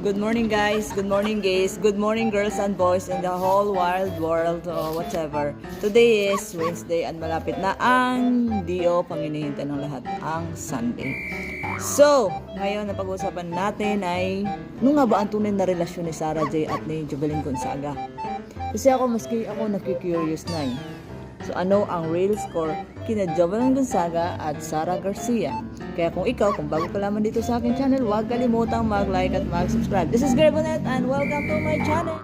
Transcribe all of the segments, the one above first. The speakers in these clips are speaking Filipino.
Good morning guys, good morning gays, good morning girls and boys in the whole wild world or whatever. Today is Wednesday at malapit na ang Dio, panginihintay ng lahat, ang Sunday. So, ngayon na pag-uusapan natin ay ano nga ba ang tunay na relasyon ni Sarah J at ni Jovelyn Gonzaga? Kasi maski ako nakikurious na eh. So ano ang real score kina Jovelyn Gonzaga at Sarah Garcia? Kaya kung bago ka lamang dito sa aking channel, huwag kalimutang mag-like at mag-subscribe. This is Greg Bonet and welcome to my channel!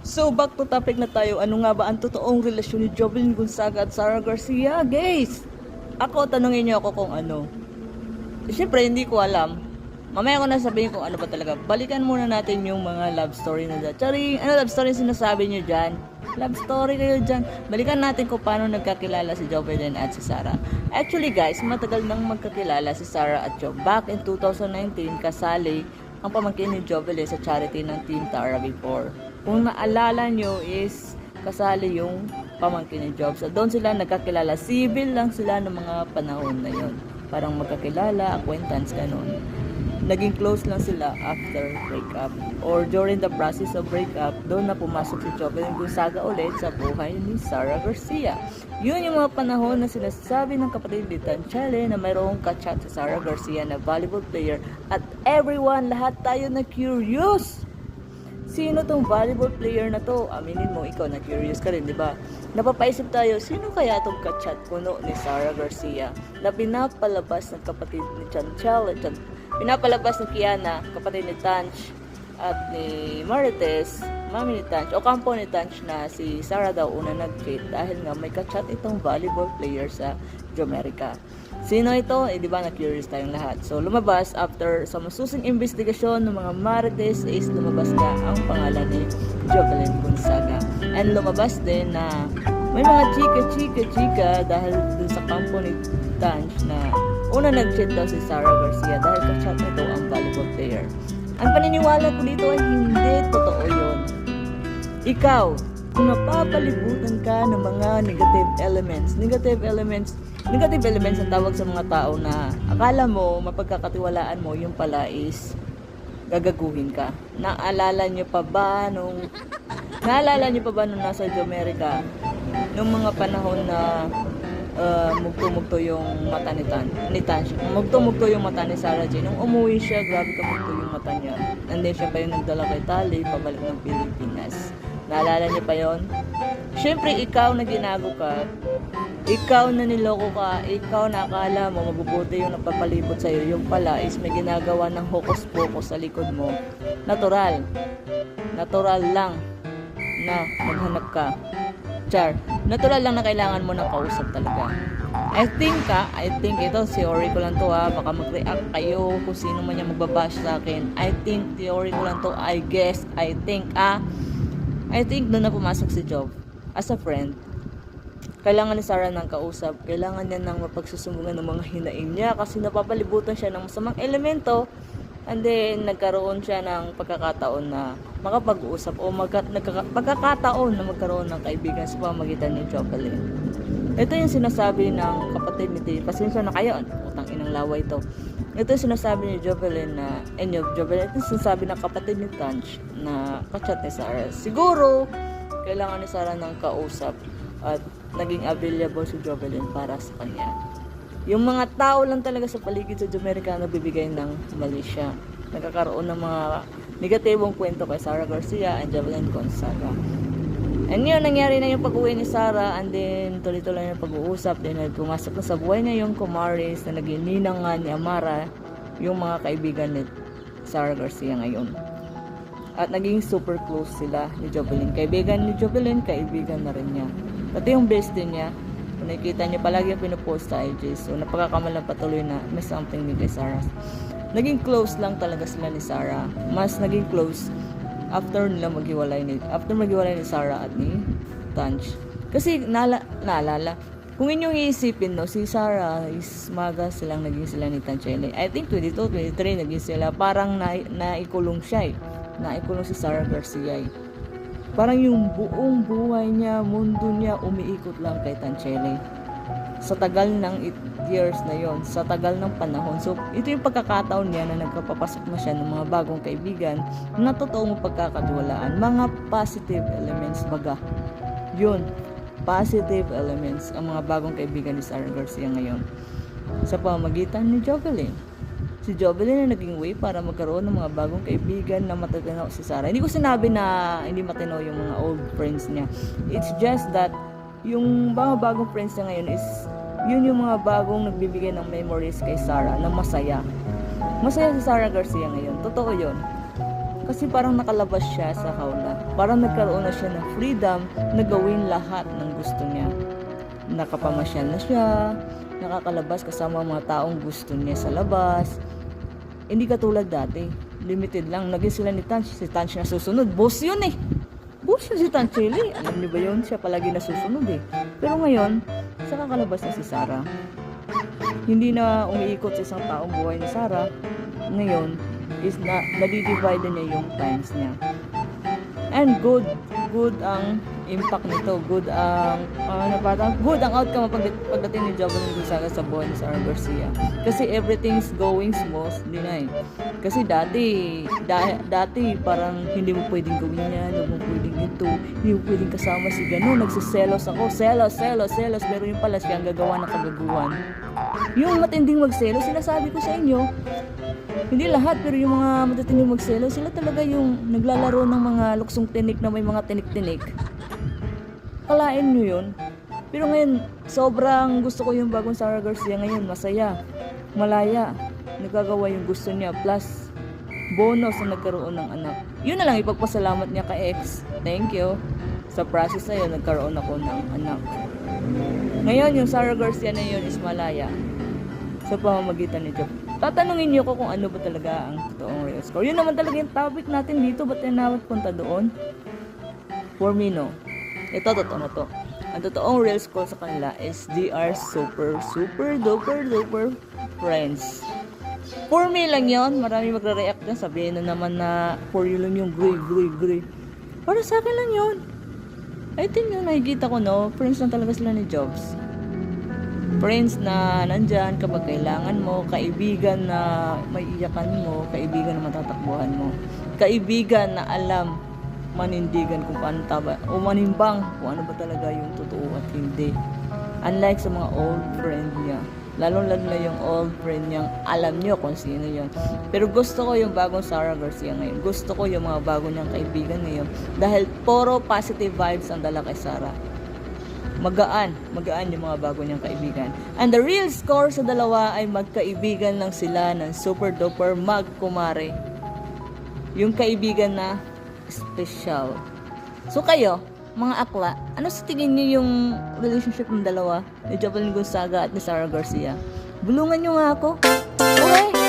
So back to topic na tayo. Ano nga ba ang totoong relasyon ni Jovelyn Gonzaga at Sarah Garcia? Guys, tanungin niyo ako kung ano. Siyempre hindi ko alam. Mamaya ko na sabihin kung ano ba talaga. Balikan muna natin yung mga love story na dyan. Charing, ano love story sinasabi nyo dyan? Love story kayo dyan. Balikan natin kung paano nagkakilala si Jovelyn at si Sarah. Actually guys, matagal nang magkakilala si Sarah at Joe. Back in 2019, kasali ang pamangkin ni Jovelyn sa charity ng Team Tara before. Kung naalala nyo is kasali yung pamangkin ni Job. So doon sila nagkakilala. Civil lang sila ng mga panahon na yon. Parang magkakilala, acquaintance, ganun. Naging close lang sila after breakup or during the process of breakup. Doon na pumasok si Jovelyn Gonzaga ulit sa buhay ni Sarah Garcia. Yun yung mga panahon na sinasabi ng kapatid ni Tanchele na mayroong kachat si Sarah Garcia na volleyball player at everyone, lahat tayo na curious. Sino tong volleyball player na to? Aminin mo, ikaw na curious ka rin, di ba? Napapaisip tayo, sino kaya tong kachat puno ni Sarah Garcia na pinapalabas ng kapatid ni Tanchele, pinapalabas ni Kiana, kapatid ni Tanch at ni Marites, mami ni Tanch o kampo ni Tanch na si Sarah daw una nag-cheat dahil nga may kachat itong volleyball player sa Jamaica. Sino ito? Di ba na-curious tayong lahat. So lumabas after sa masusing investigasyon ng mga Marites is lumabas na ang pangalan ni Jovelyn Gonzaga. And lumabas din na may mga chika dahil dun sa kampo ni Tanch na una nag-cheat daw si Sarah Garcia dahil kachat nito ang volleyball player. Ang paniniwala ko dito ay hindi totoo yun. Ikaw, kung napapalibutan ka ng mga negative elements ang tawag sa mga tao na akala mo, mapagkakatiwalaan mo, yung pala is gagaguhin ka. Naalala niyo pa ba nung nasa Jamaica nung mga panahon na mugto-mugto yung mata ni Tanch. Mugto-mugto yung mata ni Sarah J. Nung umuwi siya, grabe ka mugto yung mata niya. And then siya pa yung nagdala kay Tali, pabalik ng Pilipinas. Naalala niyo pa yon? Siyempre, ikaw na ginago ka, ikaw na niloko ka, ikaw na akala mo mabubuti yung napapalibot sa'yo. Yung pala is may ginagawa ng hokus-pokus sa likod mo. Natural lang na maghanap ka. Natural lang na kailangan mo ng kausap talaga. I think ito, theory ko lang to baka mag-react kayo kung sino man yung magbabash sa akin. I think theory ko lang to, I think doon na pumasok si Job. As a friend, kailangan ni Sarah ng kausap, kailangan niya ng mapagsusumbungan ng mga hinaing niya kasi napapalibutan siya ng masamang elemento. And then, nagkaroon siya ng pagkakataon na makapag-uusap o pagkakataon na magkaroon ng kaibigan sa pamamagitan ni Jovelyn. Ito yung sinasabi ng kapatid ni T. Pasensya na kayo, utang inang laway ito. Ito yung sinasabi ni Jovelyn ito yung sinasabi ng kapatid ni Tanch na kachat ni Sarah. Siguro, kailangan ni Sarah ng kausap at naging available si Jovelyn para sa kanya. Yung mga tao lang talaga sa paligid sa Jamaica na bibigay ng mali siya. Nagkakaroon ng mga negatibong kwento kay Sarah Garcia and Jovelyn Gonzaga. And yun, nangyari na yung pag-uwi ni Sarah and then tuloy-tuloy na pag-uusap. Then pumasok na sa buhay niya yung kumaris na naging ninangan ni Amara, yung mga kaibigan ni Sarah Garcia ngayon. At naging super close sila ni Jovelyn. Kaibigan ni Jovelyn, kaibigan na rin niya. Pati yung bestie niya, nakikita niyo palagi yung pinupost sa IG. So, napakakamalang patuloy na may something ni Sarah. Naging close lang talaga sila ni Sarah. Mas naging close after maghiwalay ni Sarah at ni Tanch. Kasi, naalala, kung inyong iisipin, no, si Sarah is maga naging sila ni Tanchele. I think 22, 23 naging sila. Parang naikulong siya Naikulong si Sarah Garcia Parang yung buong buhay niya, mundo niya, umiikot lang kay Tanchele. sa tagal ng years na yon, sa tagal ng panahon. So, ito yung pagkakataon niya na nagkapapasok na siya ng mga bagong kaibigan na totoong pagkakatiwalaan. Mga positive elements baga. Yun, positive elements ang mga bagong kaibigan ni Sarah Garcia ngayon. Sa pamamagitan ni Jovelyn. Si Jovelyn na naging way para magkaroon ng mga bagong kaibigan na matatanaw si Sarah. Hindi ko sinabi na hindi matinaw yung mga old friends niya. It's just that yung mga bagong friends niya ngayon is yun yung mga bagong nagbibigay ng memories kay Sarah na masaya. Masaya si Sarah Garcia ngayon. Totoo yun. Kasi parang nakalabas siya sa hawla. Parang nagkaroon na siya ng freedom na gawin lahat ng gusto niya. Nakapamasyal na siya, nakakalabas kasama mga taong gusto niya sa labas. Hindi katulad dati. Limited lang. Naging sila ni Tanch. Si Tanch na susunod. Boss yun eh. Boss yun si Tancheli. Alam niyo ba yun? Siya palagi nasusunod eh. Pero ngayon, sa kakalabas na si Sarah, hindi na umiikot sa isang taong buhay ni Sarah. Ngayon, is na nadidivide niya yung times niya. And good ang impact nito. Good ang good ang outcome pagdating ni Jovelyn Gonzaga sa buhay ni Sarah Garcia. Kasi everything's going smooth, hindi na eh. Kasi dati parang hindi mo pwedeng gawin yan, hindi mo pwedeng ito, hindi mo pwedeng kasama si gano'n, nagsiselos ako, selos, pero yung pala siya ang gagawa ng kagaguhan. Yung matinding magselos, sinasabi ko sa inyo, hindi lahat, pero yung mga matitinding magselos, sila talaga yung naglalaro ng mga luksong tinik na may mga tinik-tinik. Kalain nyo yun. Pero ngayon, sobrang gusto ko yung bagong Sarah Garcia ngayon. Masaya, malaya, nagagawa yung gusto niya. Plus, bonus na nagkaroon ng anak. Yun na lang, ipagpasalamat niya kay ex. Thank you. Sa process na yun, nagkaroon ako ng anak. Ngayon, yung Sarah Garcia na yun is malaya. Sa pamamagitan ni Job. Tatanungin niyo ko kung ano ba talaga ang totoong real score. Yun naman talaga yung topic natin dito. Ba't tinawag punta doon? For me, no. Ito, totoo na to. Ang totoong real score sa kanila is they are super duper friends. For me lang yon. Marami magre-react na. Sabihin na naman na for you lang yung gray. Para sa akin lang yon. I think yung nakikita ko, no, friends lang talaga sila ni Jobs. Friends na nandyan kapag kailangan mo, kaibigan na maiiyakan mo, kaibigan na matatakbuhan mo, kaibigan na alam manindigan kung paano tama o manimbang kung ano ba talaga yung totoo at hindi. Unlike sa mga old friend niya, lalo na yung old friend niyang alam niyo kung sino yun. Pero gusto ko yung bagong Sarah Garcia ngayon. Gusto ko yung mga bago niyang kaibigan ngayon dahil puro positive vibes ang dala kay Sarah. Magaan yung mga bago niyang kaibigan. And the real score sa dalawa ay magkaibigan lang sila ng super duper magkumare. Yung kaibigan na special. So kayo, mga akla, ano sa tingin niyo yung relationship ng dalawa ni Jovelyn Gonzaga at ni Sarah Garcia? Bulungan niyo nga ako. Okay?